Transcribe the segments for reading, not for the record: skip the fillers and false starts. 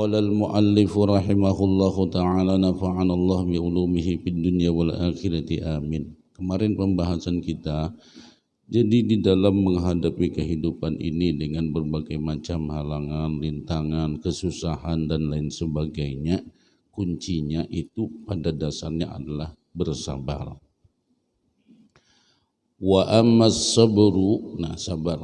Qala al-muallif rahimahullahu ta'ala nafa'ana Allah bi ulumihi fid dunya wal akhirati amin. Kemarin pembahasan kita, jadi di dalam menghadapi kehidupan ini dengan berbagai macam halangan, rintangan, kesusahan dan lain sebagainya, kuncinya itu pada dasarnya adalah bersabar. Wa ammas sabru, nah sabar.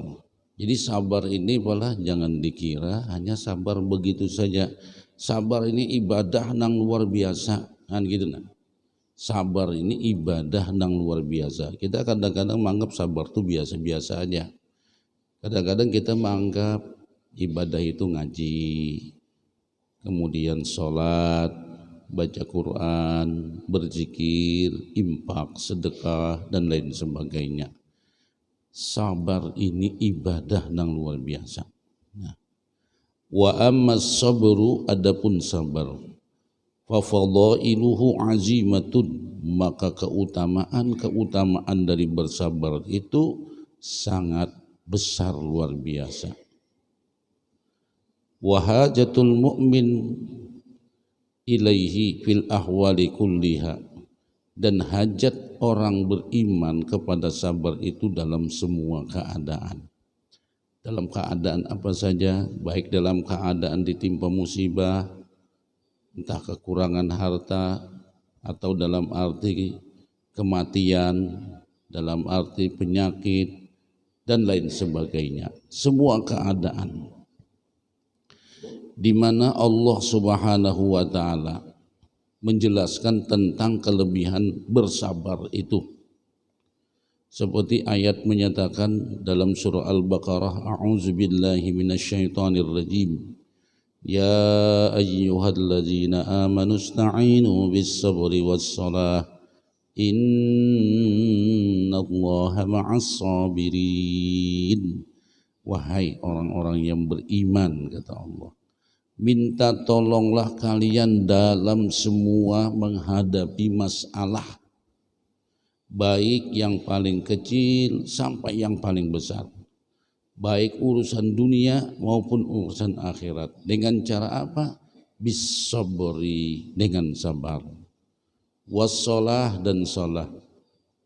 Jadi sabar ini malah jangan dikira hanya sabar begitu saja. Sabar ini ibadah nang luar biasa, kan gitu nah. Sabar ini ibadah nang luar biasa. Kita kadang-kadang menganggap sabar itu biasa-biasa aja. Kadang-kadang kita menganggap ibadah itu ngaji, kemudian sholat, baca Quran, berzikir, infak, sedekah dan lain sebagainya. Sabar ini ibadah nang luar biasa. Nah, wa ammas sabru, adapun sabar, fa fadailuhu azimatun, maka keutamaan dari bersabar itu sangat besar luar biasa. Wa hajatul mu'min ilaihi fil ahwali kulliha, dan hajat orang beriman kepada sabar itu dalam semua keadaan. Dalam keadaan apa saja, baik dalam keadaan ditimpa musibah, entah kekurangan harta, atau dalam arti kematian, dalam arti penyakit, dan lain sebagainya. Semua keadaan di mana Allah Subhanahu wa ta'ala menjelaskan tentang kelebihan bersabar itu. Seperti ayat menyatakan dalam surah Al-Baqarah, a'udzubillahi minasyaitonir rajim. Ya ayyuhalladzina amanu ista'inu bis-sabri was-salah. Innallaha ma'as-sabirin. Wahai orang-orang yang beriman, kata Allah, minta tolonglah kalian dalam semua menghadapi masalah, baik yang paling kecil sampai yang paling besar, baik urusan dunia maupun urusan akhirat. Dengan cara apa? Bis-sabri, dengan sabar. Was-salah, dan salah.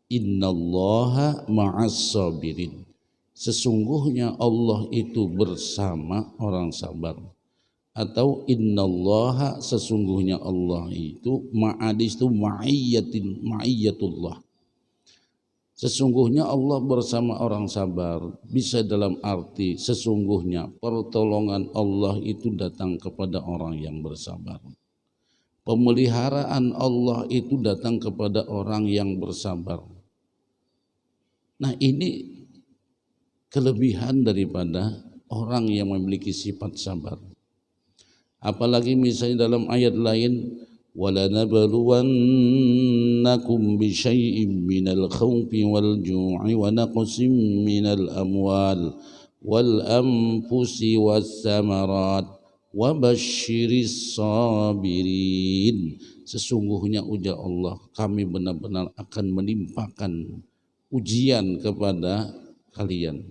Innallaha ma'as-sabirin, sesungguhnya Allah itu bersama orang sabar. Atau innallaha, sesungguhnya Allah itu, ma'adis itu ma'iyyatullah, sesungguhnya Allah bersama orang sabar. Bisa dalam arti sesungguhnya pertolongan Allah itu datang kepada orang yang bersabar, pemeliharaan Allah itu datang kepada orang yang bersabar. Nah, ini kelebihan daripada orang yang memiliki sifat sabar. Apalagi misalnya dalam ayat lain, وَلَنَبْلُوَنَّكُمْ بِشَيْءٍ مِّنَ الْخَوْفِ وَالْجُوعِ وَنَقْصٍ مِّنَ الْأَمْوَالِ وَالْأَنفُسِ وَالثَّمَرَاتِ وَبَشِّرِ الصَّابِرِينَ. Sesungguhnya ujar Allah, kami benar-benar akan menimpakan ujian kepada kalian.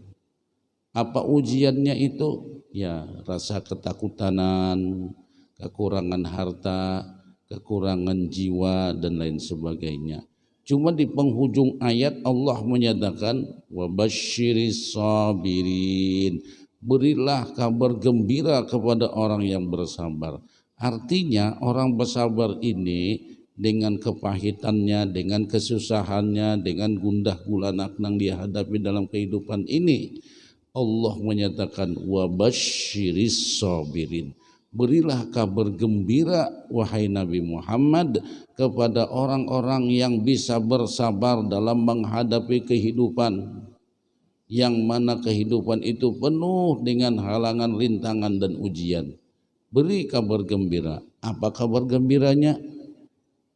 Apa ujiannya itu? Ya, rasa ketakutanan, kekurangan harta, kekurangan jiwa, dan lain sebagainya. Cuma di penghujung ayat Allah menyatakan wabasyiris sabirin, berilah kabar gembira kepada orang yang bersabar. Artinya orang bersabar ini dengan kepahitannya, dengan kesusahannya, dengan gundah gulana yang dia hadapi dalam kehidupan ini, Allah menyatakan wabasyiris sabirin, berilah kabar gembira wahai Nabi Muhammad kepada orang-orang yang bisa bersabar dalam menghadapi kehidupan, yang mana kehidupan itu penuh dengan halangan, rintangan dan ujian. Beri kabar gembira. Apa kabar gembiranya?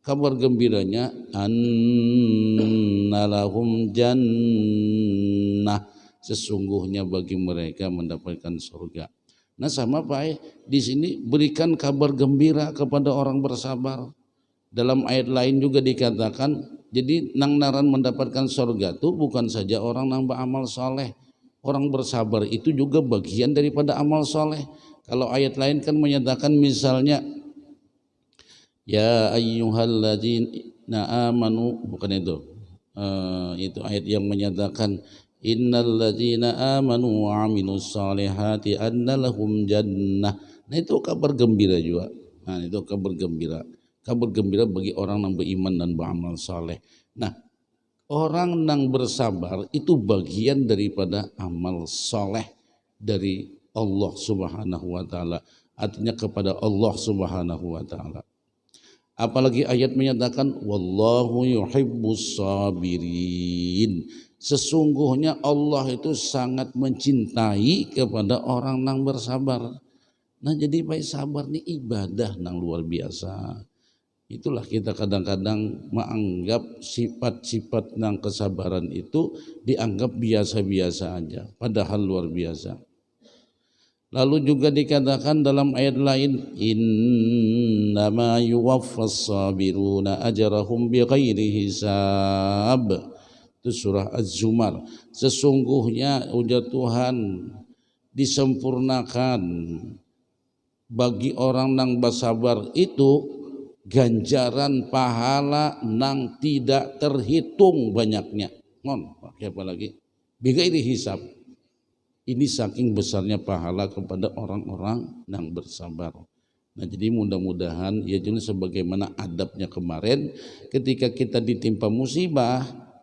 Kabar gembiranya annalahum jannah, sesungguhnya bagi mereka mendapatkan surga. Nah, sama Pak, di sini berikan kabar gembira kepada orang bersabar. Dalam ayat lain juga dikatakan, jadi nang naran mendapatkan surga itu bukan saja orang nambah amal soleh. Orang bersabar itu juga bagian daripada amal soleh. Kalau ayat lain kan menyatakan misalnya ya ayyuhalladzina amanu, bukan itu. Itu ayat yang menyatakan innalladzina amanu wa amilus solihati anna lahum jannah. Nah itu kabar gembira juga. Nah itu kabar gembira. Kabar gembira bagi orang yang beriman dan beramal saleh. Nah, orang yang bersabar itu bagian daripada amal soleh dari Allah Subhanahu wa taala. Artinya kepada Allah Subhanahu wa taala. Apalagi ayat menyatakan wallahu yuhibbus sabirin. Sesungguhnya Allah itu sangat mencintai kepada orang yang bersabar. Nah, jadi baik sabar ini ibadah yang luar biasa. Itulah kita kadang-kadang menganggap sifat-sifat yang kesabaran itu dianggap biasa-biasa aja, padahal luar biasa. Lalu juga dikatakan dalam ayat lain, innama yuwaffas sabiruna ajrahum bighairi hisab. Itu surah Az-Zumar. Sesungguhnya ujar Tuhan disempurnakan bagi orang yang bersabar itu ganjaran pahala nang tidak terhitung banyaknya. Pakai apa lagi? Bighairi hisab. Ini saking besarnya pahala kepada orang-orang yang bersabar. Nah, jadi mudah-mudahan ya juga sebagaimana adabnya kemarin ketika kita ditimpa musibah,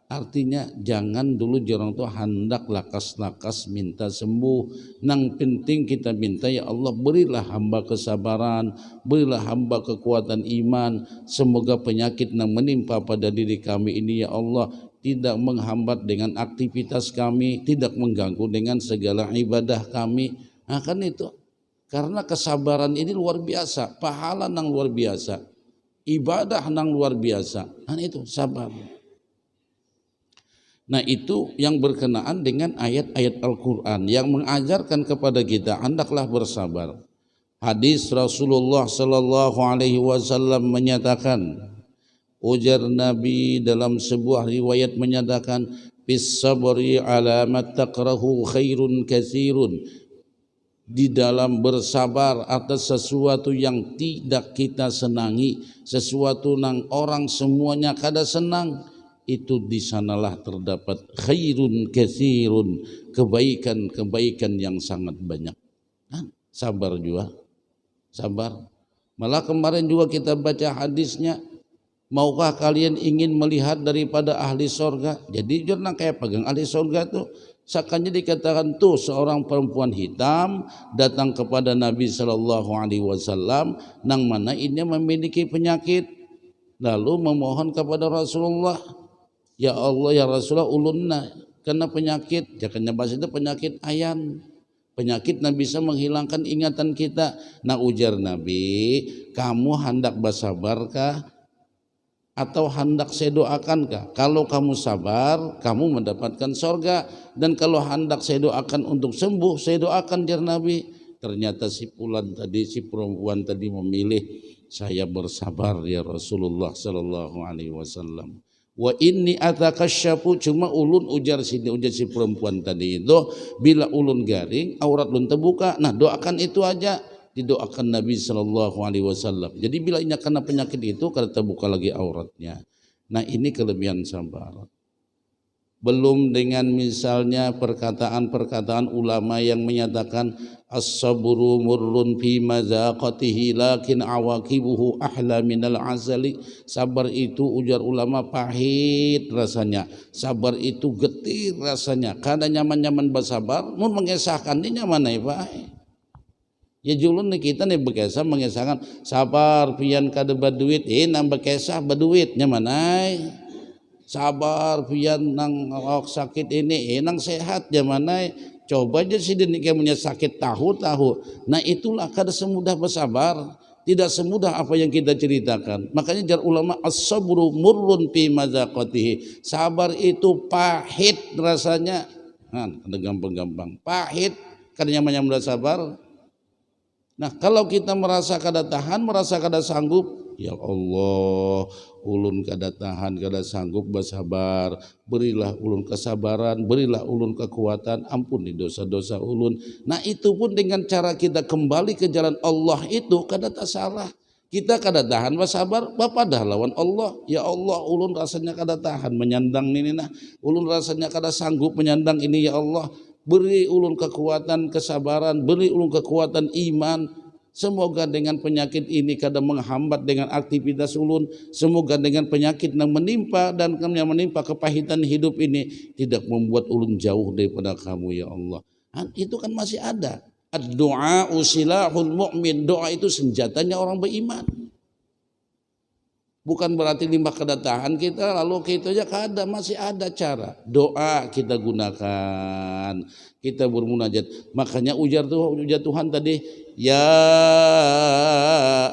artinya jangan dulu jorong tuh hendak lakas-lakas minta sembuh. Nang penting kita minta ya Allah berilah hamba kesabaran, berilah hamba kekuatan iman. Semoga penyakit yang menimpa pada diri kami ini ya Allah tidak menghambat dengan aktivitas kami, tidak mengganggu dengan segala ibadah kami. Nah kan itu, karena kesabaran ini luar biasa, pahala yang luar biasa, ibadah yang luar biasa. Nah itu sabar. Nah itu yang berkenaan dengan ayat-ayat Al-Quran yang mengajarkan kepada kita hendaklah bersabar. Hadis Rasulullah Sallallahu Alaihi Wasallam menyatakan, ujar Nabi dalam sebuah riwayat menyatakan, bis sabri alamat takrahu khairun katsirun. Di dalam bersabar atas sesuatu yang tidak kita senangi, sesuatu yang orang semuanya kada senang, itu di sanalah terdapat khairun katsirun, kebaikan-kebaikan yang sangat banyak. Nah, sabar juga, sabar. Malah kemarin juga kita baca hadisnya, maukah kalian ingin melihat daripada ahli sorga? Jadi jangan kayak pegang ahli sorga tuh. Sakanya dikatakan tuh seorang perempuan hitam datang kepada Nabi Shallallahu Alaihi Wasallam, nang mana ini memiliki penyakit, lalu memohon kepada Rasulullah, ya Allah ya Rasulullah ulunna kena penyakit, jangan bahasa itu penyakit ayan, penyakit yang bisa menghilangkan ingatan kita. Nah ujar Nabi, kamu hendak bersabarkah atau hendak saya doakankah? Kalau kamu sabar, kamu mendapatkan sorga, dan kalau hendak saya doakan untuk sembuh, saya doakan jar Nabi. Ternyata si perempuan tadi memilih saya bersabar ya Rasulullah Sallallahu Alaihi Wasallam. Wa inni atakasyafu, cuma ulun ujar si perempuan tadi itu bila ulun garing aurat ulun terbuka. Nah doakan itu aja, didoakan Nabi Shallallahu Alaihi Wasallam. Jadi bila ini kena penyakit itu kada terbuka lagi auratnya. Nah ini kelebihan sabar. Belum dengan misalnya perkataan-perkataan ulama yang menyatakan as-sabru murrun fi mazaqatihi lakin awaqibuhu ahla minal azali. Sabar itu ujar ulama pahit rasanya, sabar itu getir rasanya. Kada nyaman-nyaman bersabar, mun mengesahkan ini nyaman ya Pak. Ya julun nih kita nih bekesah mengesahkan sabar pian kada baduit, nambah kesah baduit nyaman ay. Sabar pian nang sakit ini, nang sehat jamanai. Coba aja sih dia punya sakit tahu-tahu. Nah itulah kada semudah bersabar, tidak semudah apa yang kita ceritakan. Makanya jar ulama as-sabru murrun fi mazaqatihi. Sabar itu pahit rasanya. Nah, ada gampang-gampang. Pahit, kada nyaman-nyaman sabar. Nah kalau kita merasa kada tahan, merasa kada sanggup, ya Allah, ulun kada tahan, kada sanggup bersabar, berilah ulun kesabaran, berilah ulun kekuatan, ampuni dosa-dosa ulun. Nah itu pun dengan cara kita kembali ke jalan Allah itu kada tak salah. Kita kada tahan bersabar, bapak dah lawan Allah. Ya Allah, ulun rasanya kada tahan menyandang ini nah, ulun rasanya kada sanggup menyandang ini ya Allah. Beri ulun kekuatan kesabaran, beri ulun kekuatan iman. Semoga dengan penyakit ini kada menghambat dengan aktivitas ulun. Semoga dengan penyakit yang menimpa dan yang menimpa kepahitan hidup ini tidak membuat ulun jauh daripada kamu ya Allah. Itu kan masih ada. Ad-du'a usilahul mu'min. Doa itu senjatanya orang beriman. Bukan berarti limbah kedatangan kita lalu kita aja kada, masih ada cara. Doa kita gunakan, kita bermunajat. Makanya ujar Tuhan tadi, ya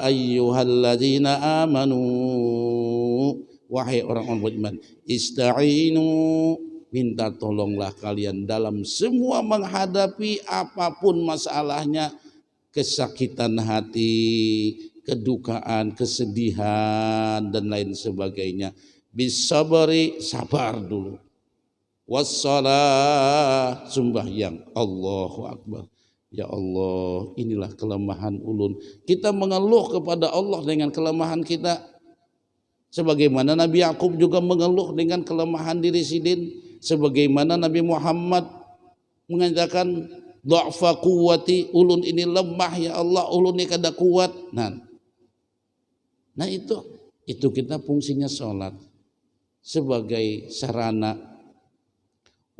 ayyuhalladzina amanu, wahai orang-orang beriman, ista'inu, minta tolonglah kalian dalam semua menghadapi apapun masalahnya, kesakitan hati, kedukaan, kesedihan dan lain sebagainya. Bisabari, sabar dulu. Wassalah, sembahyang. Allahu Akbar. Ya Allah, inilah kelemahan ulun. Kita mengeluh kepada Allah dengan kelemahan kita. Sebagaimana Nabi Yakub juga mengeluh dengan kelemahan diri sidin. Sebagaimana Nabi Muhammad mengatakan, dha'fa quwwati, ulun ini lemah ya Allah, ulun ini kada kuat. Nah itu kita fungsinya sholat sebagai sarana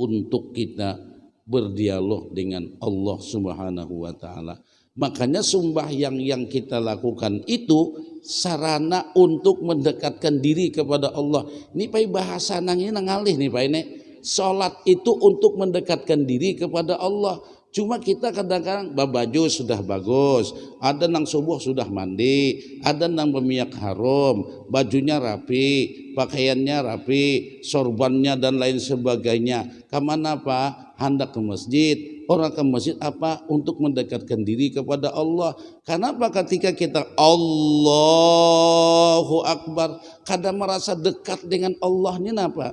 untuk kita berdialog dengan Allah Subhanahu wa ta'ala. Makanya sembahyang yang kita lakukan itu sarana untuk mendekatkan diri kepada Allah. Ini pai bahasa nangin nangalih nih pai ini. Sholat itu untuk mendekatkan diri kepada Allah. Cuma kita kadang-kadang baju sudah bagus, ada nang subuh sudah mandi, ada nang berminyak harum, bajunya rapi, pakaiannya rapi, sorbannya dan lain sebagainya. Kemana Pak? Hendak ke masjid. Orang ke masjid apa? Untuk mendekatkan diri kepada Allah. Kenapa ketika kita Allahu Akbar, kadang merasa dekat dengan Allah ini apa?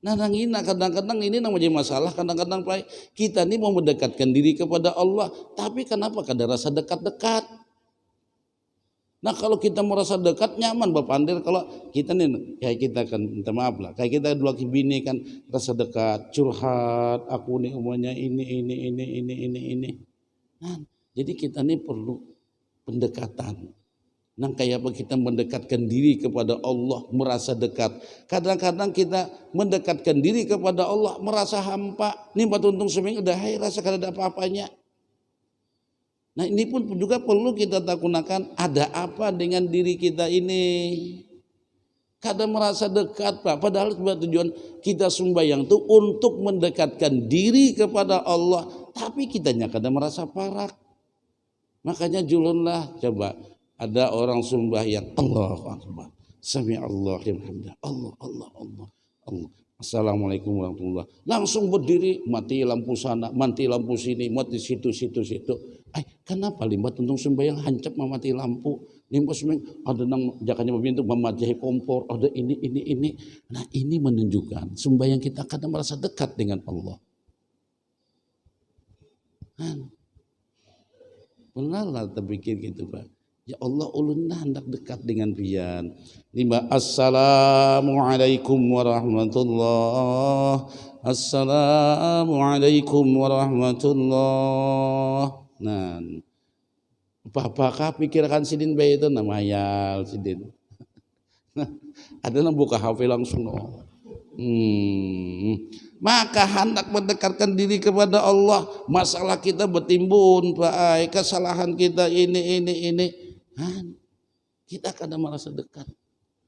Nah kadang-kadang ini namanya masalah, kadang-kadang kita ini mau mendekatkan diri kepada Allah, tapi kenapa kada rasa dekat-dekat? Nah kalau kita merasa dekat nyaman Bapandir, kalau kita nih kayak kita kan minta maaf lah, kayak kita dua bini kan rasa dekat, curhat, aku nih umumnya ini. Nah jadi kita nih perlu pendekatan. Nah kayak apa kita mendekatkan diri kepada Allah, merasa dekat. Kadang-kadang kita mendekatkan diri kepada Allah merasa hampa. Nih batuntung seming udah rasa kada ada apa-apanya. Nah ini pun juga perlu kita takunakan, ada apa dengan diri kita ini. Kada merasa dekat Pak, padahal tujuan kita sembahyang itu untuk mendekatkan diri kepada Allah, tapi kitanya kada merasa parak. Makanya julunlah coba. Ada orang sembahyang Allahu Akbar, sami Allah alhamdulillah, Allah. Assalamualaikum warahmatullahi. Langsung berdiri, mati lampu sana, mati lampu sini, mati situ. Kenapa limbat untung sembahyang hancap memati lampu? Limbat sembahyang ada nang jakanya pintu memajahi kompor, ada ini. Nah ini menunjukkan sembahyang kita kadang merasa dekat dengan Allah. Benar terpikir gitu Pak. Ya Allah ulun hendak dekat dengan pian. Assalamualaikum warahmatullahi. Assalamualaikum warahmatullahi. Nah, apakah pikirkan sidin bayi itu nama hayal sidin. Ada yang buka HP langsung. Maka hendak mendekatkan diri kepada Allah. Masalah kita bertimbun Pak, kesalahan kita ini. Kita kadang merasa dekat.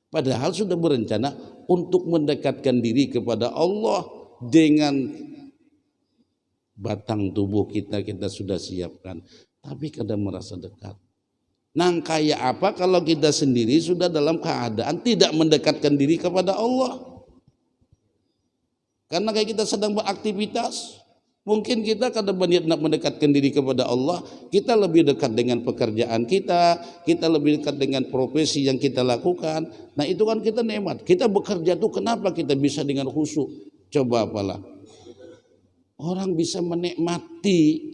Padahal sudah berencana untuk mendekatkan diri kepada Allah dengan batang tubuh kita sudah siapkan. Tapi kadang merasa dekat. Nang kayak apa kalau kita sendiri sudah dalam keadaan tidak mendekatkan diri kepada Allah. Karena kayak kita sedang beraktivitas, Mungkin kita kada berniat nak mendekatkan diri kepada Allah, kita lebih dekat dengan pekerjaan kita lebih dekat dengan profesi yang kita lakukan. Nah itu kan kita nikmat. Kita bekerja tuh kenapa kita bisa dengan khusyuk? Coba apalah. Orang bisa menikmati.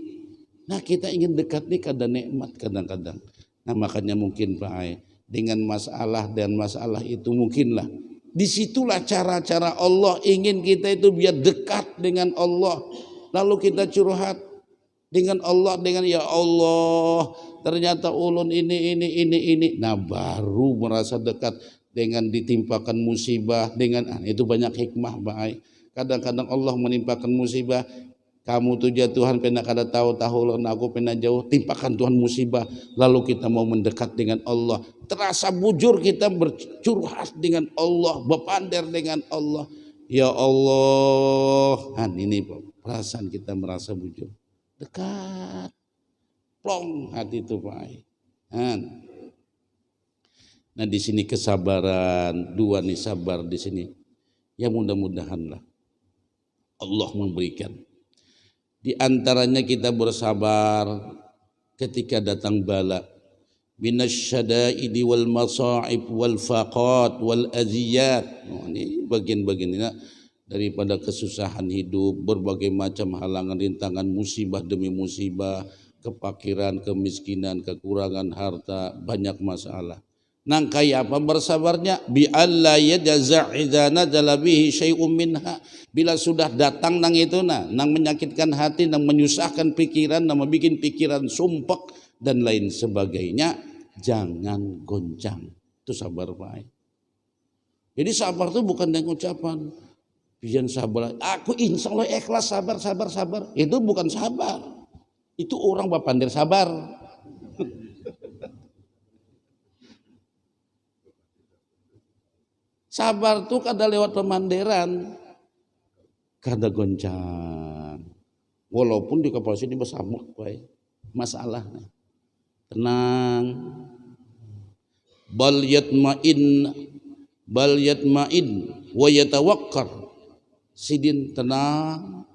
Nah kita ingin dekat nih kada nikmat kadang-kadang. Nah makanya mungkin Pak Ai, dengan masalah dan masalah itu mungkinlah. Disitulah cara-cara Allah ingin kita itu biar dekat dengan Allah. Lalu kita curhat dengan Allah, dengan ya Allah ternyata ulun ini. Nah baru merasa dekat dengan ditimpakan musibah dengan itu banyak hikmah Pak. Kadang-kadang Allah menimpakan musibah, kamu tuh Tuhan pernah kada tahu aku pernah jauh, timpakan Tuhan musibah, lalu kita mau mendekat dengan Allah, terasa bujur kita bercurhat dengan Allah, berpander dengan Allah. Ya Allah, ini perasaan kita merasa bujur, dekat, plong hati itu Pak. Nah di sini kesabaran, dua nih sabar di sini. Ya mudah-mudahanlah Allah memberikan. Di antaranya kita bersabar ketika datang bala. Minasyada'idi wal masa'ib wal faqat wal aziyat. Ini bagian-bagian ini daripada kesusahan hidup, berbagai macam halangan, rintangan, musibah demi musibah, kefakiran, kemiskinan, kekurangan harta, banyak masalah. Nang kaya apa bersabarnya? Bi alla yajza' idza nazala bihi syai'un minha. Bila sudah datang nang itu nang menyakitkan hati, nang menyusahkan pikiran, nang membuat pikiran sumpek dan lain sebagainya, jangan goncang. Itu sabar Pak. Jadi sabar itu bukan dengan ucapan pian sabar, aku insya Allah ikhlas sabar. Itu bukan sabar. Itu orang bapandir sabar. Sabar tuh kada lewat pemandiran, kada goncang. Walaupun di kapal sini bersamuk Pak. Masalahnya tenang, bal yatma'in wa yatawakkar. Sidin tenang,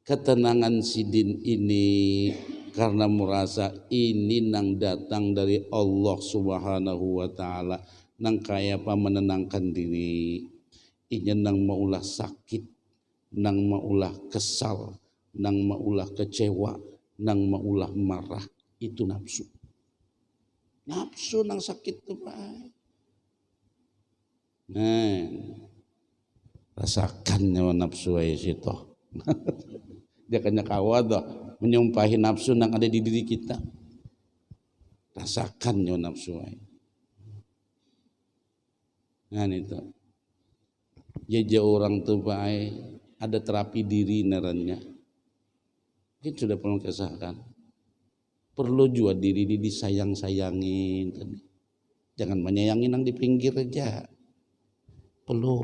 ketenangan sidin ini karena merasa ini nang datang dari Allah Subhanahu wa taala, nang kaya apa menenangkan diri. Inya nang maulah sakit, nang maulah kesal, nang maulah kecewa, nang maulah marah, itu nafsu. Nafsu nang sakit tuh Pak. Nah, rasakan nyawa nafsu aja situ. Dia kena kawat dah menyumpahi nafsu nang ada di diri kita. Rasakan nyawa nafsu aja. Nah itu. Jadi orang tuh Pak ada terapi diri narannya. Mungkin sudah pernah kesakan. Perlu juga diri ini disayang-sayangin. Jangan menyayangin yang di pinggir aja. Perlu.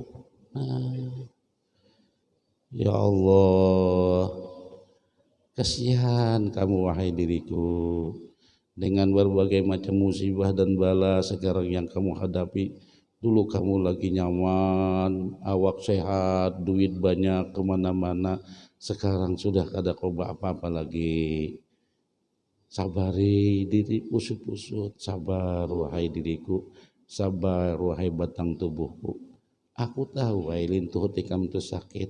Ya Allah, kasihan kamu wahai diriku, dengan berbagai macam musibah dan bala sekarang yang kamu hadapi. Dulu kamu lagi nyaman, awak sehat, duit banyak kemana-mana. Sekarang sudah kada koba apa-apa lagi. Sabari diri, usut-usut. Sabar wahai diriku, sabar wahai batang tubuhku. Aku tahu wahai lintuh tikam tu sakit.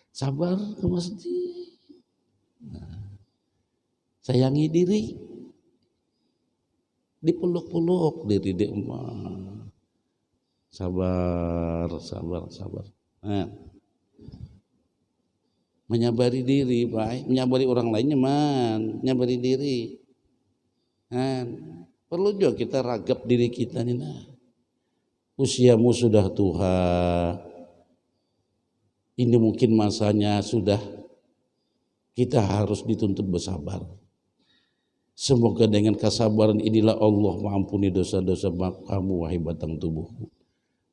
Sabar ke masjid. Sayangi diri. Dipeluk-peluk diri di emak. Sabar. Nah. Menyabari diri, Pak. Menyabari orang lainnya menyabari diri. Nah, perlu juga kita ragap diri kita nih. Nah. Usiamu sudah tua. Ini mungkin masanya sudah kita harus dituntut bersabar. Semoga dengan kesabaran inilah Allah mengampuni dosa-dosa kamu wahai batang tubuhku.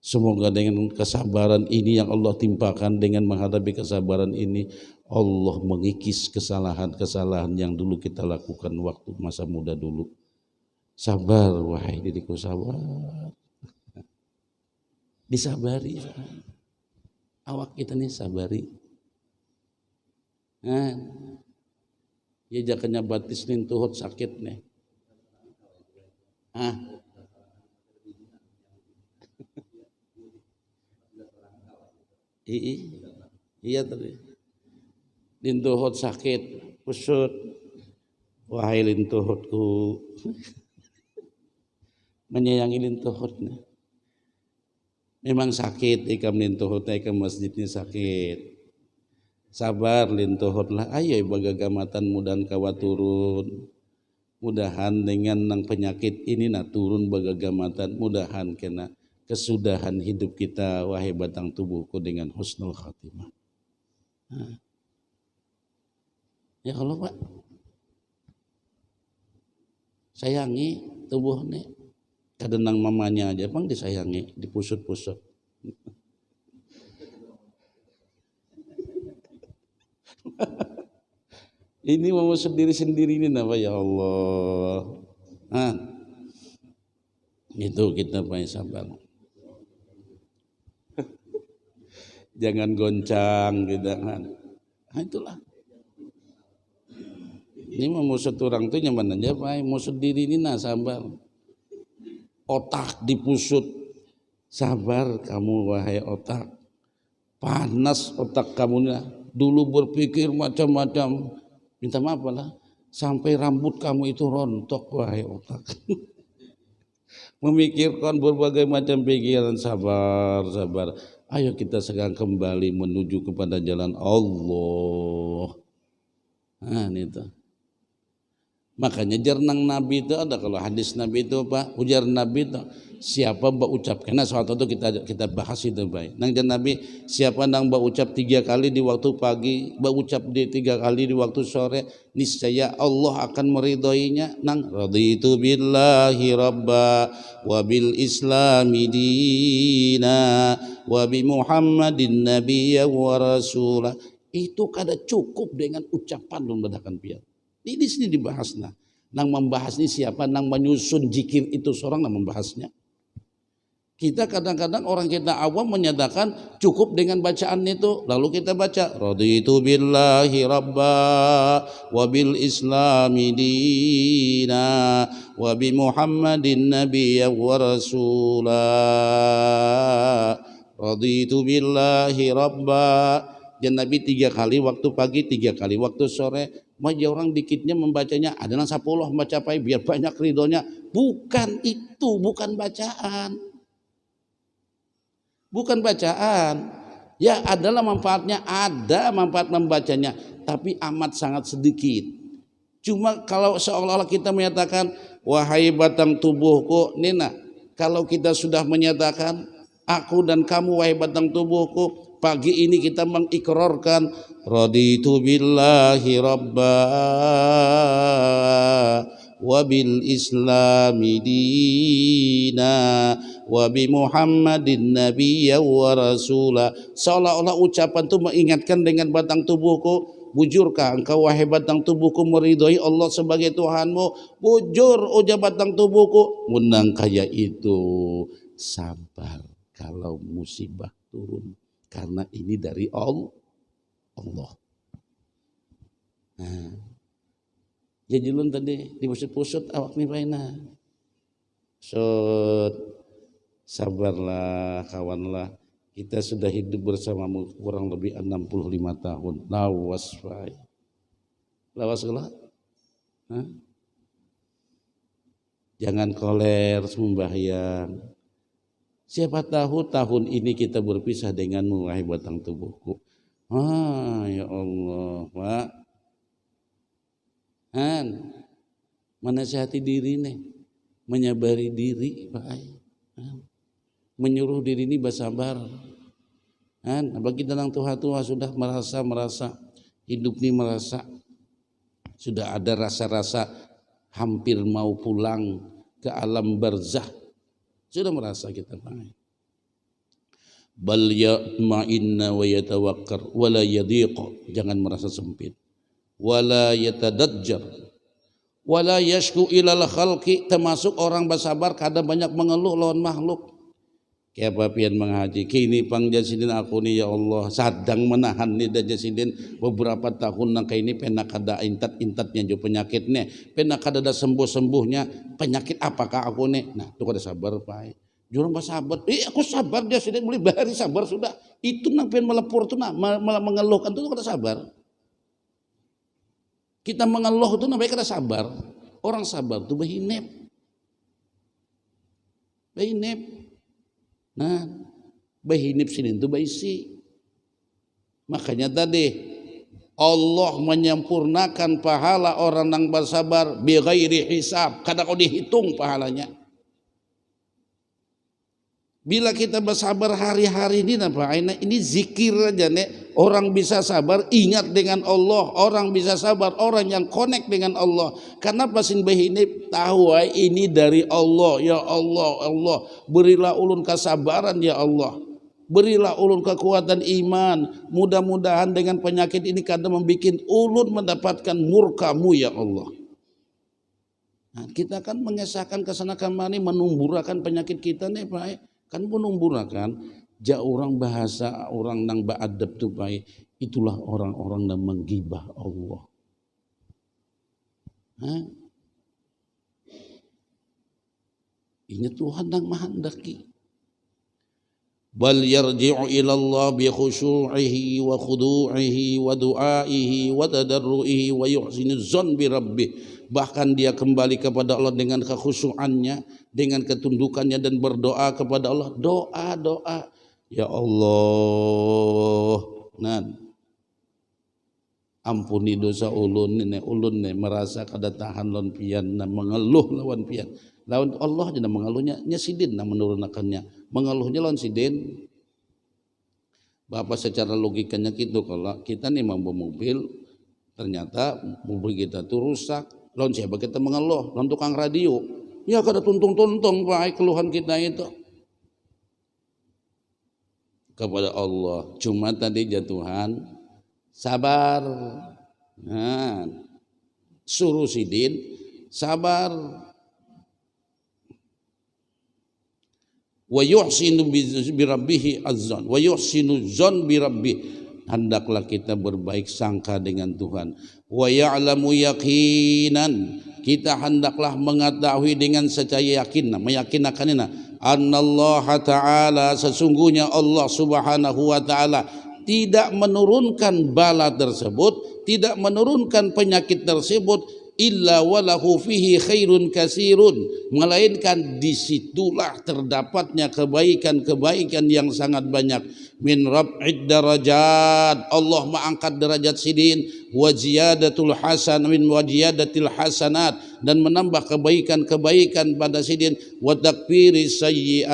Semoga dengan kesabaran ini yang Allah timpakan, dengan menghadapi kesabaran ini Allah mengikis kesalahan-kesalahan yang dulu kita lakukan waktu masa muda dulu. Sabar wahai diriku, sabar. Disabari. awak kita nih sabari. Nah, ya jakanya batis nih tuhut sakit nih. Iya tadi. Lintuhut sakit, kusut. Wahai lintuhutku. Menyayangi lintuhutnya. Memang sakit ikam lintuhutnya ikam masjidnya sakit. Sabar lintuhutlah. Ayo bagagamatan mudahan kawa turun. Mudahan dengan nang penyakit ini turun bagagamatan. Mudahan kena kesudahan hidup kita wahai batang tubuhku dengan husnul khatimah. Ya Allah Pak, sayangi tubuhnya. Kadenang mamanya aja bang disayangi, dipusut-pusut. Ini mau sendiri-sendiri ini apa ya Allah. Itu kita pakai sabar. Jangan goncang gitu kan. Itulah. Ini mau musuh orang tuh nyaman aja Pak, musuh diri ini sabar. Otak dipusut, sabar kamu wahai otak. Panas otak kamu dulu berpikir macam-macam. Minta maaf lah, sampai rambut kamu itu rontok wahai otak. Memikirkan berbagai macam pikiran, sabar. Ayo kita sekarang kembali menuju kepada jalan Allah. Itu. Makanya jernang Nabi itu ada, kalau hadis Nabi itu Pak, ujar Nabi itu siapa mbak ucap, karena soal itu kita bahas itu baik. Nang Nabi siapa nang mbak ucap 3 kali di waktu pagi, mbak ucap 3 kali di waktu sore, niscaya Allah akan meridhoinya. Nang raditu billahi rabba wa bil islami dina wa bi Muhammadin nabiyya wa rasulah. Itu kada cukup dengan ucapan lu mendakan pian. Ini di sini dibahas nang membahas ini siapa, nang menyusun zikir itu seorang nang membahasnya. Kita kadang-kadang orang kita awam menyatakan cukup dengan bacaan itu, lalu kita baca raditu billahi rabba wa bil islami dina wa bi Muhammadin nabiyya wa rasulah. Raditu billahi rabba. Dan Nabi 3 kali waktu pagi, 3 kali waktu sore. Maja orang dikitnya membacanya adalah 10 baca pai biar banyak ridhonya. Bukan itu, bukan bacaan. Bukan bacaan. Ya adalah manfaatnya, ada manfaat membacanya, tapi amat sangat sedikit. Cuma kalau seolah-olah kita menyatakan wahai batang tubuhku, Nina, kalau kita sudah menyatakan aku dan kamu wahai batang tubuhku, pagi ini kita mengikrarkan raditu billahi rabba wa bil islami dina wa bi Muhammadin nabiyya wa rasulah. Seolah-olah ucapan itu mengingatkan dengan batang tubuhku, bujurkah engkau wahai batang tubuhku meridhoi Allah sebagai Tuhanmu? Bujur ujar batang tubuhku. Menang kaya itu sabar kalau musibah turun. Karena ini dari Allah. Jadi lu tadi dipusut-pusut awak nih paina. Sabarlah kawanlah. Kita sudah hidup bersamamu kurang lebih 65 tahun. Lawas fai. Lawas lah. Jangan koler sembahyang. Siapa tahu tahun ini kita berpisah denganmu wahai batang tubuhku. Ya Allah, Pak. Menasihati diri nih, menyabari diri, Pak. Menyuruh diri ini bersabar. Bagi kita nang tua-tua sudah merasa hidup ini merasa sudah ada rasa-rasa hampir mau pulang ke alam barzakh. Sudah merasa kita baik. Bal yatma'inna wa yatawakkar wa la yadhiq. Jangan merasa sempit. Wa la yatadajjar. Wa la yashku ilal khalqi. Termasuk orang bersabar kadang banyak mengeluh lawan makhluk. Kaya papian menghaji kini pang jasidin aku nih ya Allah sadang menahan nih dan jasidin beberapa tahun nang ini pena kada intat-intatnya jo penyakitnya pena kada ada sembuh-sembuhnya penyakit apakah aku nih nah itu kada sabar Pak jurang pas sabar aku sabar jasidin mulai bahari sabar sudah itu nang pengen melepur tuh nah malah mengeluhkan tuh kada sabar kita mengeluh itu namanya kada sabar orang sabar tuh bahinep nah bahinip sini itu baisi makanya tadi Allah menyempurnakan pahala orang yang bersabar bi ghairi hisab kada kau dihitung pahalanya bila kita bersabar hari-hari ini apa ini zikir aja nek orang bisa sabar ingat dengan Allah orang bisa sabar orang yang connect dengan Allah karena pasin bahini tahu ini dari Allah ya Allah berilah ulun kesabaran ya Allah berilah ulun kekuatan iman mudah-mudahan dengan penyakit ini kada membuat ulun mendapatkan murkamu ya Allah nah, kita kan mengesahkan kesana kemari menumburakan penyakit kita nih Pak kan menumburakan ja orang bahasa orang nang beadab tuh baik itulah orang-orang yang menggibah Allah ini Tuhan yang menghendaki bal yarji'u ila Allah bi khushu'ihi wa khudu'ihi wa du'aihi wa tadarru'ihi wa yuhsinu dzan bi rabbih bahkan dia kembali kepada Allah dengan kekhusyuannya dengan ketundukannya dan berdoa kepada Allah doa ya Allah nah ampuni dosa ulun merasa kada tahan lawan pian mengeluh lawan pian lawan Allah jadi mengeluhnya sidin menurunkannya mengeluhnya lawan sidin Bapak secara logikanya gitu kalau kita nih mampu mobil ternyata mobil kita tuh rusak lawan siapa kita mengeluh lawan tukang radio ya kada tuntung-tuntung Pak keluhan kita itu kepada Allah cuma tadi Tuhan sabar nah, suruh sidin sabar wa yuhsinu bi rabbih azzan wa yuhsinu dzan bi rabbih hendaklah kita berbaik sangka dengan Tuhan wa ya'lamu yaqinan kita hendaklah mengetahui dengan secara yakin meyakinakanina annallaha ta'ala sesungguhnya Allah subhanahu wa ta'ala tidak menurunkan bala tersebut tidak menurunkan penyakit tersebut illa walahu fihi khairun kasirun melainkan disitulah terdapatnya kebaikan-kebaikan yang sangat banyak min rab'id darajat Allah mengangkat derajat sidin wa ziyadatul hasan min wajiyadatil hasanat dan menambah kebaikan-kebaikan pada sidin wa takfiri sayyiat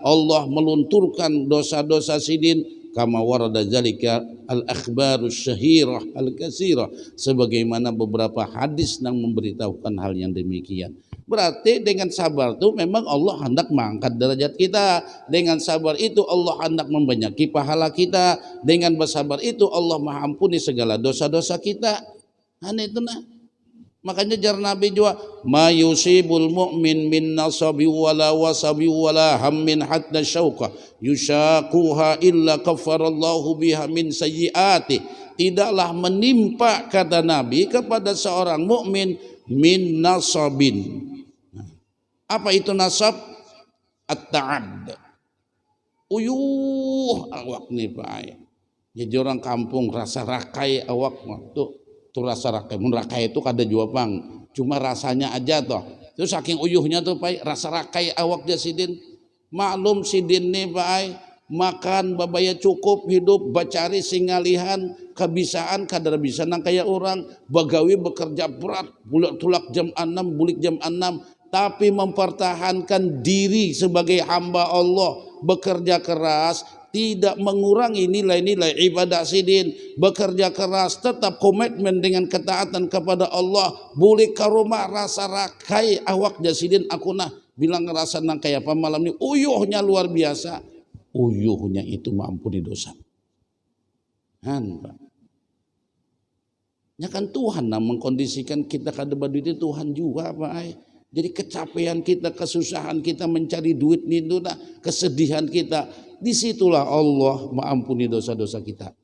Allah melunturkan dosa-dosa sidin kama warada zalika al-akhbarus syahirah al-katsirah sebagaimana beberapa hadis yang memberitahukan hal yang demikian. Berarti dengan sabar itu memang Allah hendak mengangkat derajat kita. Dengan sabar itu Allah hendak membanyaki pahala kita. Dengan bersabar itu Allah mengampuni segala dosa-dosa kita. Itu nah. Makanya jar Nabi juga ma yusibul mu'min min nasabi wala wasabi wala hammin hatta syauqa yushaquha illa kaffarallahu biha min sayyiati tidaklah menimpa kata Nabi kepada seorang mukmin min nasabin apa itu nasab at-ta'ad awak nih Pak jadi orang kampung rasa rakai awak waktu tuh rasa rakai, mun rakai itu kada jua pang, cuma rasanya aja toh. Itu saking uyuhnya tuh Pak, rasa rakai awak dia sidin. Maklum sidin nih Pak, makan babaya cukup hidup, bacari singalihan, kebisaan kadar bisa nang kayak orang, bagawi bekerja berat, bulak tulak jam 6, bulik jam 6, tapi mempertahankan diri sebagai hamba Allah, bekerja keras. Tidak mengurangi nilai-nilai ibadah sidin, bekerja keras, tetap komitmen dengan ketaatan kepada Allah. Boleh ke rumah rasa rakai awak jasidin aku nah bilang ngerasa nang kayak apa malam ini uyuhnya luar biasa. Uyuhnya itu mengampuni dosa. Pak. Ya kan Tuhan nah mengkondisikan kita kada badu itu Tuhan juga Pak. Jadi kecapean kita, kesusahan kita mencari duit itu, nah, kesedihan kita, disitulah Allah mengampuni dosa-dosa kita.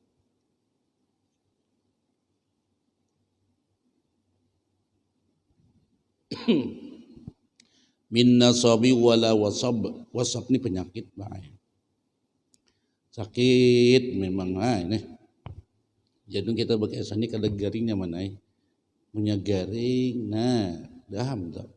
Min nasabi wala wasab. Wasab ini penyakit, bahaya. Sakit memang, ini. Jadi kita pakai ini kada garingnya mana? Punya garing, nah, daham tak.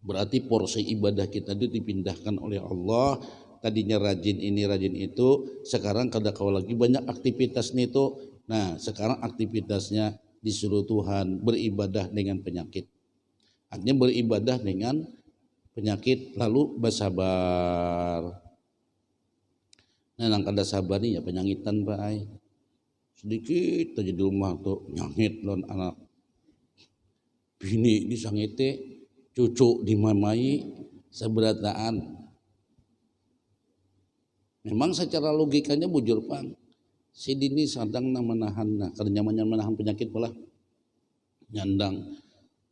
Berarti porsi ibadah kita itu dipindahkan oleh Allah. Tadinya rajin ini rajin itu, sekarang kada kau lagi banyak aktivitas itu. Nah, sekarang aktivitasnya disuruh Tuhan beribadah dengan penyakit. Artinya beribadah dengan penyakit lalu bersabar. Nah, nang kada sabar nih ya penyangitan bae. Sedikit aja di rumah tuh nyangit lon anak. Bini disangite, cucu dimamai seberataan. Memang secara logikanya bujur pang. Si Dini sadang menahan, nah karena menahan penyakit pula nyandang.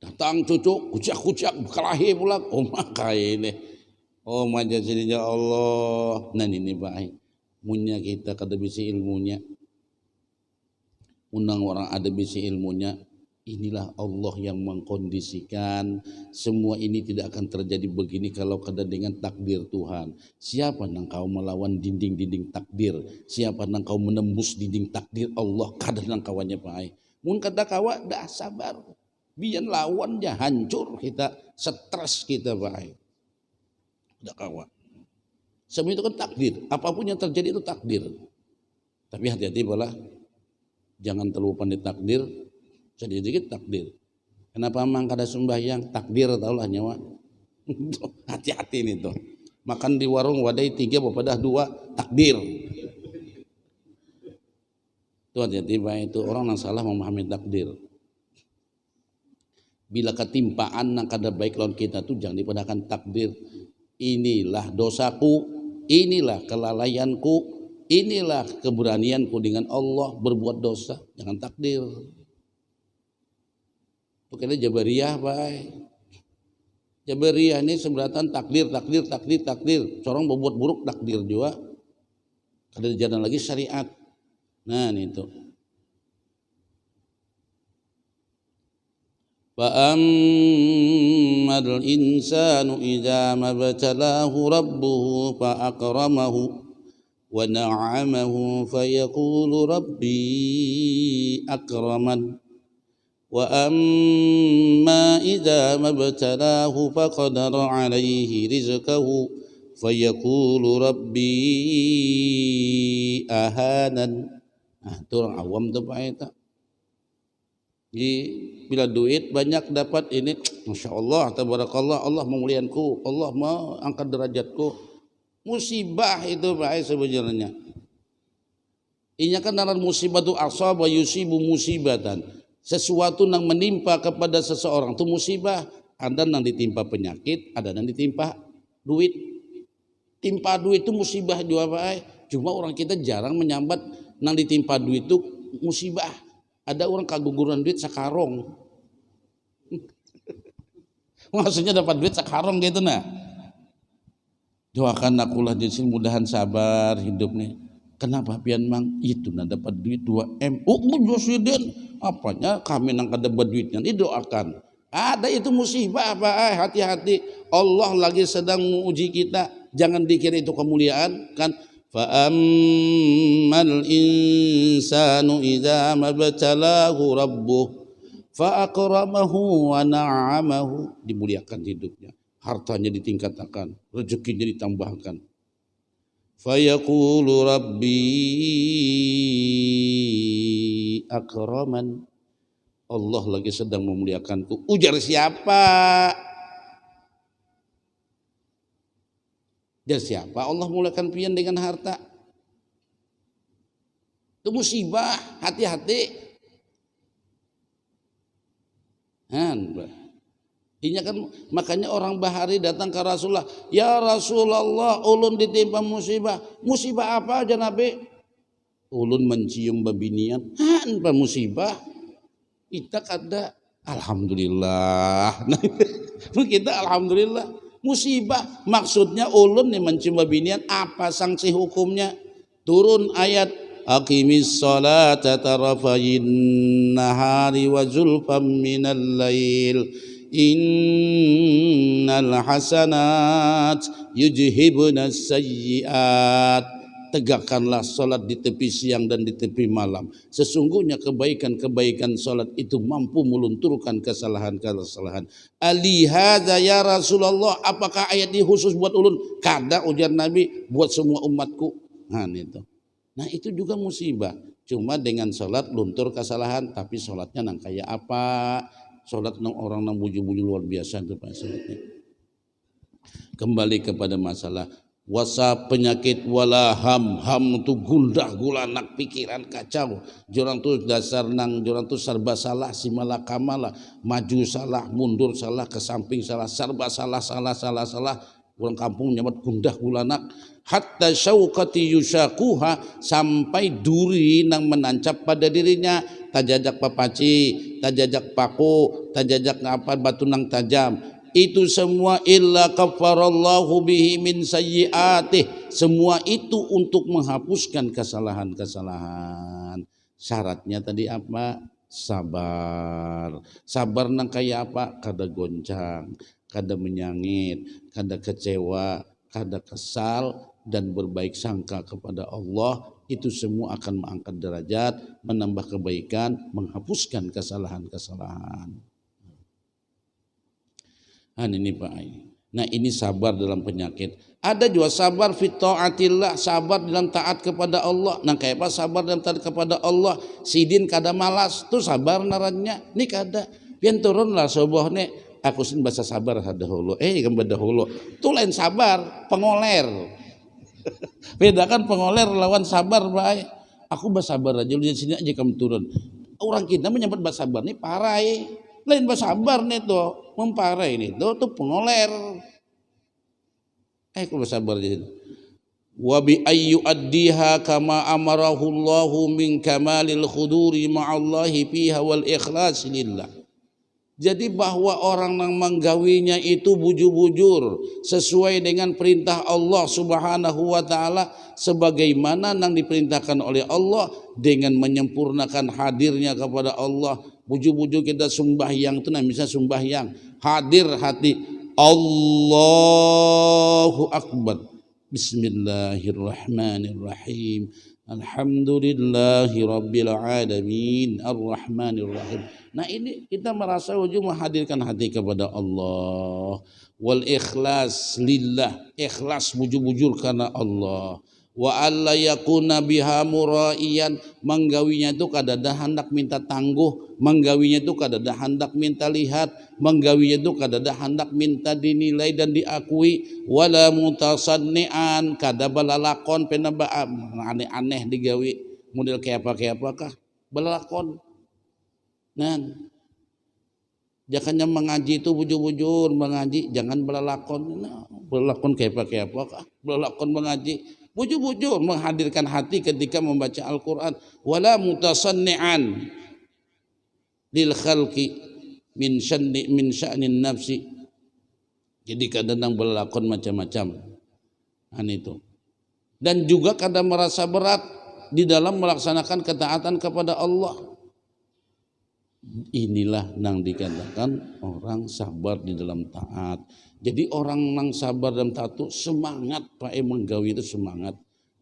Datang cucu, kucak-kucak, kelahi pula. Oh maka ini, oh maja jadinya Allah. Nah ini baik. Munya kita kada bisi ilmunya. Undang orang ada bisi ilmunya. Inilah Allah yang mengkondisikan semua ini tidak akan terjadi begini kalau kada dengan takdir Tuhan. Siapa nang kau melawan dinding-dinding takdir? Siapa nang kau menembus dinding takdir Allah? Kada nang kawannya pakai. Mun kada kawa dah sabar. Biar lawannya hancur kita, stres kita pakai. Kada kawa. Semua itu kan takdir. Apapun yang terjadi itu takdir. Tapi hati-hati pula. Jangan terlalu pandai takdir. Sedikit takdir. Kenapa memang kada sembahyang? Takdir taulah nyawa. Hati-hati nih tuh. Makan di warung wadai 3 bapadah 2 takdir. Itu hati-hati baik itu orang yang salah memahami takdir. Bila ketimpaan nang kada baik lawan kita tuh jangan dipadakan takdir. Inilah dosaku, inilah kelalaianku, inilah keberanianku dengan Allah berbuat dosa. Jangan takdir. Pokoknya Jabariyah baik. Jabariyah ini seberatan takdir. Seorang berbuat buruk takdir juga. Kada jalan lagi syariat. Nah ini itu. Fa ammal insanu idza mabtalahu rabbuhu fa akramahu wa na'amahu fa yaqulu rabbi akraman. Wa amma idza mabtalahu faqadara alaihi rizqahu fayaqulu rabbi ahanan. Nah, itu orang awam tuh Pak eta. Jadi bila duit banyak dapat ini, masya Allah, tabarakallah, Allah memuliakanku, Allah mengangkat derajatku. Musibah itu Pak sebenarnya. Inya kan dalam musibah itu asaba yusibu musibatan. Sesuatu yang menimpa kepada seseorang itu musibah. Ada yang ditimpa penyakit, ada yang ditimpa duit. Timpa duit itu musibah juga Pak. Cuma orang kita jarang menyambat yang ditimpa duit itu musibah. Ada orang kaguguran duit sakarong. Maksudnya dapat duit sakarong gitu nah. Doakan akulah di sini mudahan sabar hidupnya. Kenapa pian mang itu nah dapat duit 2M. Oh presiden apanya kami nang kada berduitnya didoakan. Ada itu musibah apa hati-hati. Allah lagi sedang menguji kita. Jangan dikira itu kemuliaan kan. Fa ammal insanu idza mabtalahu rabbuh fa akramahu wa na'amahu, dimuliakan hidupnya. Hartanya ditingkatkan, rezekinya ditambahkan. Fayaqulu rabbi akraman. Allah lagi sedang memuliakanku. Ujar siapa? Ujar siapa? Allah memuliakan pian dengan harta. Itu musibah, hati-hati. Inya kan makanya orang Bahari datang ke Rasulullah, ya Rasulullah, ulun ditimpa musibah. Musibah apa aja Nabi? Ulun mencium babinian, apa musibah? Kita kada, alhamdulillah. Kita alhamdulillah musibah. Maksudnya ulun nih mencium binian, apa sanksi hukumnya? Turun ayat aqimis sholata tarafayin nahari wa zulfam minal lail innal hasanat yujhibuna sayyiat. Tegakkanlah sholat di tepi siang dan di tepi malam. Sesungguhnya kebaikan-kebaikan sholat itu mampu melunturkan kesalahan-kesalahan. Alihada ya Rasulullah, apakah ayat ini khusus buat ulun? Kada, ujar Nabi, buat semua umatku. Nah itu juga musibah. Cuma dengan sholat luntur kesalahan, tapi sholatnya nang kayak apa? Sholat nang orang nang buju-buju luar biasa itu Pak sholatnya. Kembali kepada masalah wasa penyakit wala ham tu gundah gulanak pikiran kacau. Jorang tu dasar nang jorang tu serba salah simala kamala, maju salah mundur salah ke samping salah serba salah. Orang kampung nyamat gundah gulanak hatta syauqati yushaquha, sampai duri nang menancap pada dirinya. Tajajak papaci, tajajak paku, tajajak ngapa batu nang tajam. Itu semua illa kafarallahu bihi min sayyiatih. Semua itu untuk menghapuskan kesalahan-kesalahan. Syaratnya tadi apa? Sabar. Sabar nang kayak apa? Kada goncang, kada menyangit, kada kecewa, kada kesal, dan berbaik sangka kepada Allah. Itu semua akan mengangkat derajat, menambah kebaikan, menghapuskan kesalahan-kesalahan. Ini Pak. Nah ini sabar dalam penyakit. Ada juga sabar fi taatillah, sabar dalam taat kepada Allah. Nah kayak apa sabar dalam taat kepada Allah? Sidin kada malas, tuh sabar narannya. Ini kada. Pian turunlah soboh nih. Aku sin bahasa sabar hadahulu. Gambar dahulu. Tuh lain sabar, pengoler. Bedakan pengoler lawan sabar Pak. Aku bersabar aja, lu di sini aja kamu turun. Orang kita menyebut bersabar nih parah. Lain bersabar nih tuh, memparai nih tuh pengoler. Kalau sabar jadi. Wa bi ayyu addiha kama amarahu Allahu min kamalil khuduri ma'allahi fiha wal ikhlas lillah. Jadi bahwa orang yang menggawinya itu bujur-bujur sesuai dengan perintah Allah Subhanahu wa taala, sebagaimana yang diperintahkan oleh Allah, dengan menyempurnakan hadirnya kepada Allah. Bujur-bujur kita sembahyang itu misalnya sembahyang hadir hati Allahu Akbar, Bismillahirrahmanirrahim, Alhamdulillahi Rabbil Alamin, Ar-Rahmanirrahim. Nah ini kita merasa wujud menghadirkan hati kepada Allah. Wal ikhlas lillah, ikhlas bujur-bujur karena Allah. Wa alla yakuna biha muraiyan, menggawinya itu kadada hendak minta tangguh, menggawinya itu kadada hendak minta lihat, menggawinya itu kadada hendak minta dinilai dan diakui. Wala mutasannian, kada balalakon penaba aneh-aneh digawi model kayak apa kah balalakon. Nah jangannya mengaji itu bujur-bujur mengaji, jangan balalakon. Balalakon kayak apa kah balalakon mengaji. Bujur-bujur menghadirkan hati ketika membaca Al-Quran. Wala mutasanni'an lil khalqi min sya'nin nafsi. Jadi kadang berlakon macam-macam. Itu. Dan juga kadang merasa berat di dalam melaksanakan ketaatan kepada Allah. Inilah yang dikatakan orang sabar di dalam taat. Jadi orang yang sabar dalam taat itu semangat Pak menggawi itu semangat.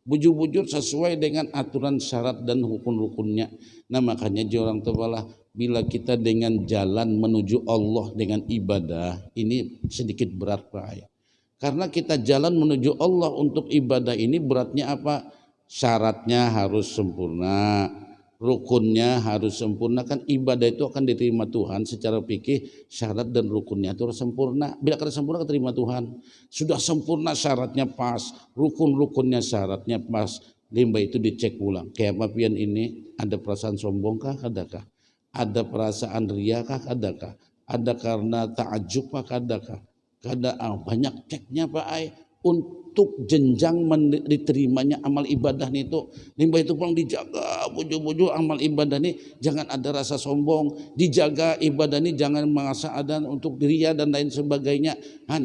Bujur-bujur sesuai dengan aturan syarat dan rukun-rukunnya. Nah makanya orang tebalah bila kita dengan jalan menuju Allah dengan ibadah ini sedikit berat Pak. Karena kita jalan menuju Allah untuk ibadah ini beratnya apa? Syaratnya harus sempurna. Rukunnya harus sempurna, kan ibadah itu akan diterima Tuhan secara fikih, syarat dan rukunnya itu harus sempurna. Bila kada sempurna terima Tuhan. Sudah sempurna syaratnya pas, rukun-rukunnya syaratnya pas, limba itu dicek ulang. Kayak papian ini ada perasaan sombong kah? Adakah? Ada perasaan ria kah? Adakah? Ada karena ta'ajub kah? Adakah? Kada banyak ceknya Pak Ai. untuk jenjang diterimanya amal ibadah itu. Limbah itu pulang dijaga bojo-bojo amal ibadah ini, jangan ada rasa sombong, dijaga ibadah ini jangan merasa ada untuk ria dan lain sebagainya.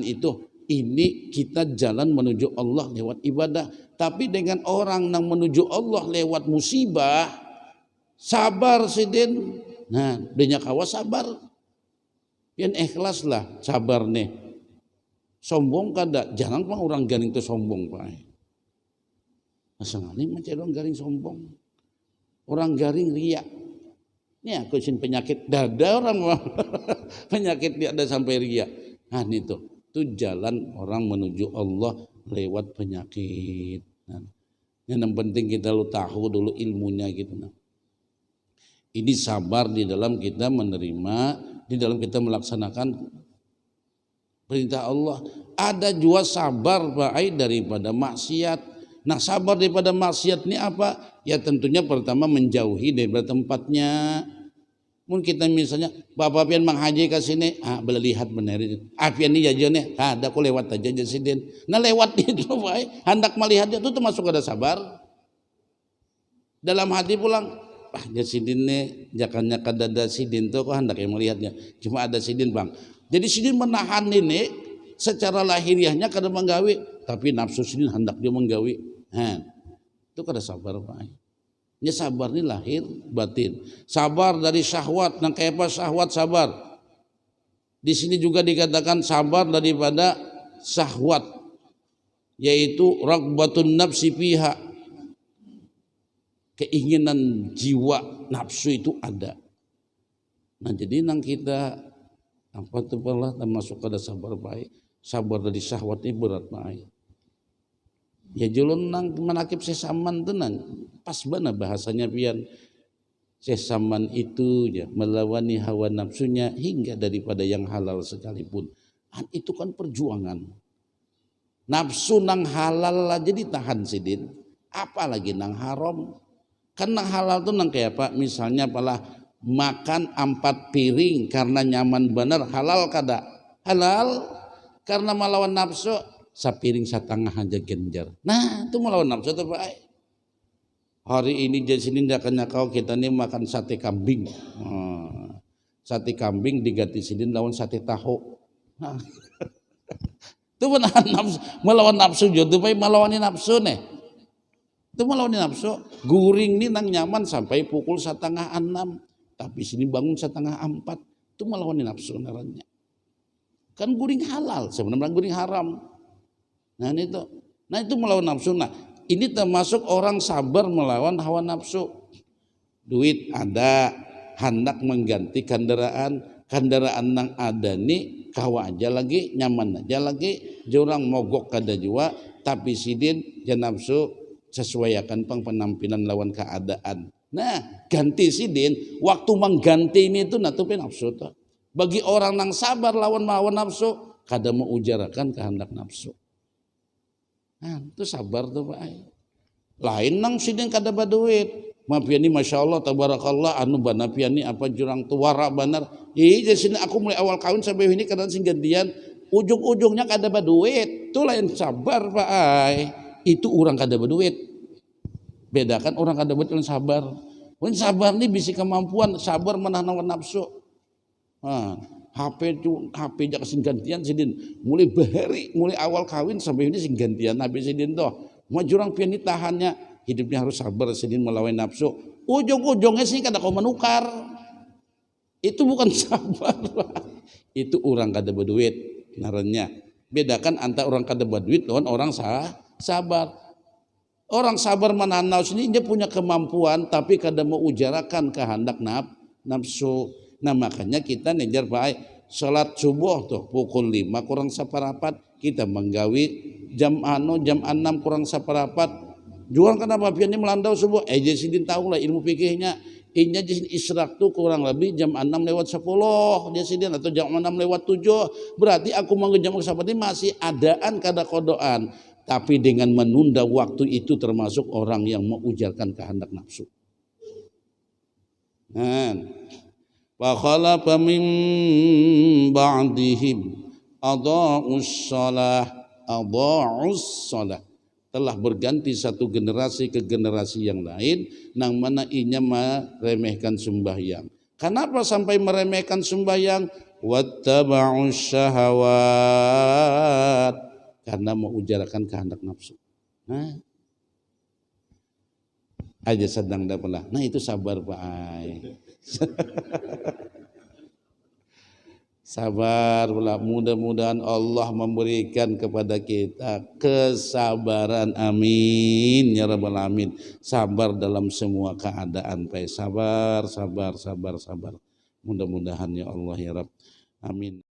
Itu ini kita jalan menuju Allah lewat ibadah. Tapi dengan orang yang menuju Allah lewat musibah, sabar sidin. Nah, banyak kawas sabar. Yang ikhlas lah sabar nih. Sombong kada, jangan pang orang garing itu sombong pak. Masalahnya macam orang garing sombong, orang garing riak. Ini aku sin penyakit dada orang penyakit dia ada sampai riak. Itu jalan orang menuju Allah lewat penyakit. Yang penting kita lu tahu dulu ilmunya gitu. Ini sabar di dalam kita menerima, di dalam kita melaksanakan perintah Allah. Ada juga sabar baik daripada maksiat. Nah, sabar daripada maksiat ini apa? Ya tentunya pertama menjauhi daripada tempatnya. Mungkin kita misalnya bapak pian menghaji ke sini, boleh lihat benar itu. Pian ini jajannya, ada aku lewat aja jasidin. Nah lewat itu baik, hendak melihatnya itu termasuk ada sabar. Dalam hati pulang, jasidin nih, jakannya kadada sidin tuh kok hendak yang melihatnya. Cuma ada sidin bang. Jadi sidin menahan ini secara lahiriahnya kada menggawi, tapi nafsu sidin hendak dia menggawi. Itu kada sabar pak. Ini sabar ini lahir batin. Sabar dari syahwat, nang kayak apa syahwat sabar. Di sini juga dikatakan sabar daripada syahwat, yaitu raghbatun nafsi fiha. Keinginan jiwa nafsu itu ada. Nah jadi nang kita apa itu pula termasuk pada sabar baik. Sabar dari syahwat ini berat baik. Ya julun nang menakib sesaman tenan. Pas bana bahasanya pian. Sesaman itu ya melawani hawa nafsunya hingga daripada yang halal sekalipun. Itu kan perjuangan. Nafsu nang halal aja ditahan sidin. Apalagi nang haram. Kan nang halal tuh nang kayak apa? Misalnya apalah makan 4 piring karena nyaman benar halal kada? Halal. Karena melawan nafsu sapiring setengah aja genjar. Nah itu melawan nafsu tuh Pak. Hari ini jadi sini jakanya kau kita nih makan sate kambing. Sate kambing diganti sini lawan sate tahu. Itu menahan nafsu, melawan nafsu jodoh Pak, melawan nafsu nih. Itu melawan nafsu. Guring nih nang nyaman sampai pukul 5:30. Tapi sini bangun 3:30. Itu melawan nafsu naranya. Kan guring halal, sebenarnya guring haram. Nah itu melawan nafsu. Nah ini termasuk orang sabar melawan hawa nafsu. Duit ada, hendak mengganti kendaraan nang ada nih kawa aja lagi, nyaman aja lagi, jorang mogok kada jua, tapi sidin ya nafsu sesuaikan penampilan lawan keadaan. Nah ganti sidin, waktu mengganti ini itu natupi nafsu tuh. Bagi orang yang sabar lawan nafsu, kada mau ujarakan kehendak nafsu. Nah, itu sabar tuh Pak. Lain nang sidin kada baduit. Mapiani masya Allah tabarakallah anu banapiani apa jurang tuara banar. Jadi sini aku mulai awal kawin sampai ini kadang sing gantian ujung-ujungnya kada baduit. Itu lain sabar Pak. Itu orang kada baduit. Bedakan orang kada baduit dan sabar. Orang sabar nih bisa kemampuan sabar menahan nafsu. HP jak sing gantian sidin mulai bahari mulai awal kawin sampai ini sing gantian HP sidin toh mau jurang pian tahannya hidupnya harus sabar sidin melawan nafsu ujung-ujungnya sih kada kau menukar itu bukan sabar itu orang kada berduit naranya. Bedakan antara orang kada berduit lawan orang sabar. Orang sabar menahan nafsu ini dia punya kemampuan tapi kada mau ujarakan kehendak nafsu. Nah makanya kita ngejar baik salat subuh tuh pukul 5 kurang separapat kita menggawi jam 6 kurang separapat jual kenapa pian ini melandau subuh jadi sidin tahu lah ilmu fikihnya inya jadi israk tuh kurang lebih jam 6:10 dia sidin atau jam 6:07 berarti aku mau jam seperti masih adaan kada kodoan tapi dengan menunda waktu itu termasuk orang yang mengujarkan kehendak nafsu. Fakhalafa min ba'dihim adha'us shalah adha'us shalah, telah berganti satu generasi ke generasi yang lain nang mana inya meremehkan sembahyang. Kenapa sampai meremehkan sembahyang? Wattaba'us syahawat, karena mau ujarakan kehendak nafsu. Nah, aja sedang dapelah. Nah itu sabar Pak Ai. Sabar pula, mudah-mudahan Allah memberikan kepada kita kesabaran, amin ya rabbal alamin. Sabar dalam semua keadaan, Pak. Sabar, sabar, sabar, sabar. Mudah-mudahan ya Allah ya Rabb, amin.